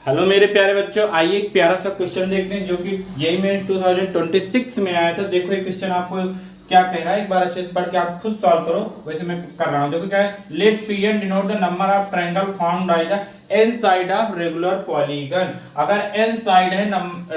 Hello मेरे प्यारे बच्चों, आइए एक प्यारा सा क्वेश्चन देखते हैं जो कि जेईई मेन 2026 में आया था। देखो ये क्वेश्चन आपको क्या कह रहा है, एक बार अच्छे से पढ़ के आप खुद सॉल्व करो। वैसे मैं कर रहा हूँ। देखो क्या है, let P N denote the number of triangle formed by the N side of regular polygon. अगर एन साइड है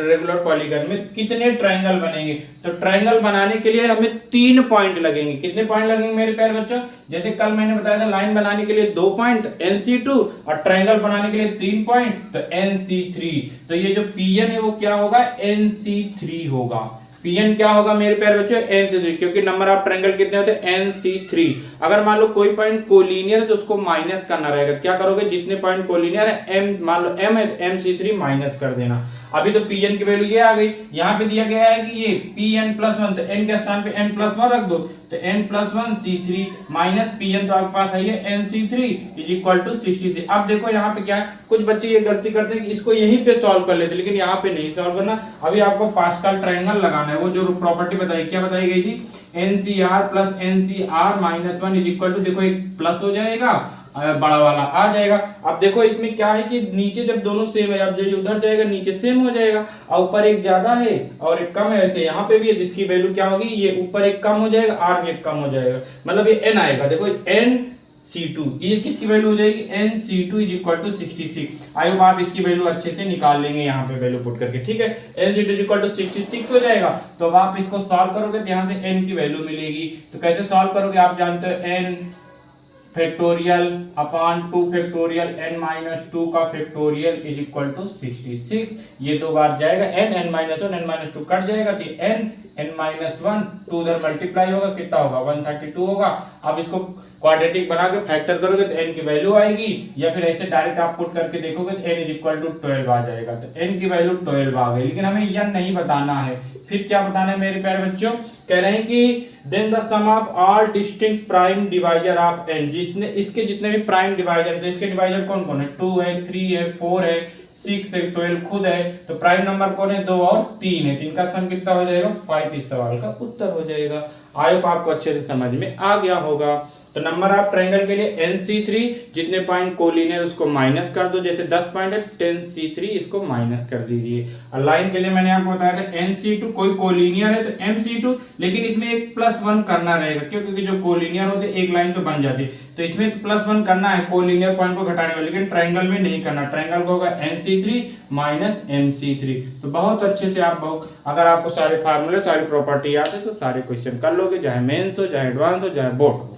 रेगुलर पॉलीगन में कितने ट्रायंगल बनेंगे? तो ट्रायंगल बनाने के लिए हमें 3 पॉइंट लगेंगे। कितने पॉइंट लगेंगे मेरे प्यारे बच्चों? जैसे कल मैंने बताया था, लाइन बनाने के लिए 2 पॉइंट NC2 और ट्रायंगल बनाने के लिए 3 पॉइंट तो NC3। तो ये जो PN है वो क्या होगा? NC3 होगा। Pn क्या होगा मेरे प्यारे बच्चों? NC3, क्योंकि नंबर ऑफ ट्रायंगल कितने होते हैं? NC3। अगर मान लो कोई पॉइंट कोलिनियर है तो उसको माइनस करना रहेगा। क्या करोगे? जितने पॉइंट कोलिनियर है, m मान लो m है तो MC3 माइनस कर देना। अभी तो Pn की वैल्यू ये आ गई। यहाँ पे दिया गया है कि ये Pn+1, तो n के स्थान पे n+1 रख दो तो n+1 C3 माइनस Pn तो आपके पास है ये NC3 इज इक्वल टू 66। अब देखो यहाँ पे क्या है, कुछ बच्चे ये गलती करते हैं कि इसको यहीं पे सॉल्व कर लेते, लेकिन यहाँ पे नहीं सॉल्व करना। अभी आपको पास्कल ट्रायंगल लगाना है। वो जो प्रॉपर्टी बताई, क्या बताई गई थी? NCR plus NCR-1 is equal to, देखो एक प्लस हो जाएगा, बड़ा वाला आ जाएगा। अब देखो इसमें क्या है कि नीचे जब दोनों सेम है, अब जो उधर जाएगा नीचे सेम हो जाएगा, और ऊपर एक ज्यादा है और एक कम है। ऐसे यहाँ पे भी है, जिसकी वैल्यू क्या होगी? ये ऊपर एक कम हो जाएगा, आर में एक कम हो जाएगा, मतलब ये n आएगा। देखो NC2, ये किसकी वैल्यू हो जाएगी? NC2 is equal to 66। I hope आप इसकी वैल्यू अच्छे से निकाल लेंगे यहाँ पे वैल्यू पुट करके, ठीक है। NC2 इज इक्वल टू 66 हो जाएगा। तो अब आप इसको सॉल्व करोगे तो यहाँ से n की वैल्यू मिलेगी। तो कैसे सॉल्व करोगे? आप जानते हो n factorial upon 2 factorial n-2 का फैक्टोरियल इज इक्वल टू 66। ये 2 बार जाएगा, n-1 कट जाएगा तो n-1 2 उधर मल्टीप्लाई होगा, कितना होगा? 132 होगा। अब इसको क्वाड्रेटिक बना के फैक्टर करोगे तो n की वैल्यू आएगी, या फिर ऐसे डायरेक्ट आप पुट करके देखोगे तो n इज इक्वल टू 12 आ जाएगा। तो n की वैल्यू 12 आ गई, लेकिन हमें यह नहीं बताना है। फिर क्या बताना है मेरे प्यारे बच्चों? कह रहे हैं कि then the sum of all distinct prime divisor of n, जितने इसके जितने भी प्राइम डिवाइजर, तो इसके डिवाइजर कौन कौन है? 2 है, 3 है, 4 है, 6 है, 12 खुद है। तो प्राइम नंबर कौन है? 2 और 3 है। तो इनका सम कितना हो जाएगा? 5। इस सवाल का उत्तर हो जाएगा। आई होप आपको अच्छे से समझ में आ गया होगा। तो नंबर ऑफ ट्रायंगल के लिए NC3, जितने पॉइंट कोलिनियर उसको माइनस कर दो। जैसे 10 पॉइंट है 10C3, इसको माइनस कर दीजिए। और लाइन के लिए मैंने आपको बताया था NC2, कोई कोलिनियर है तो MC2, लेकिन इसमें एक +1 करना रहेगा। क्यों? क्योंकि जो कोलिनियर होते एक लाइन तो बन जाती, तो इसमें +1 करना है कोलिनियर पॉइंट को घटाने में, लेकिन ट्रायंगल में नहीं करना। ट्रायंगल को होगा NC3 माइनस MC3। तो बहुत अच्छे से आप अगर आपको सारे फार्मूले सारी प्रॉपर्टी याद है तो सारे क्वेश्चन कर लोगे, चाहे मेंस हो, चाहे एडवांस हो, चाहे बोर्ड हो।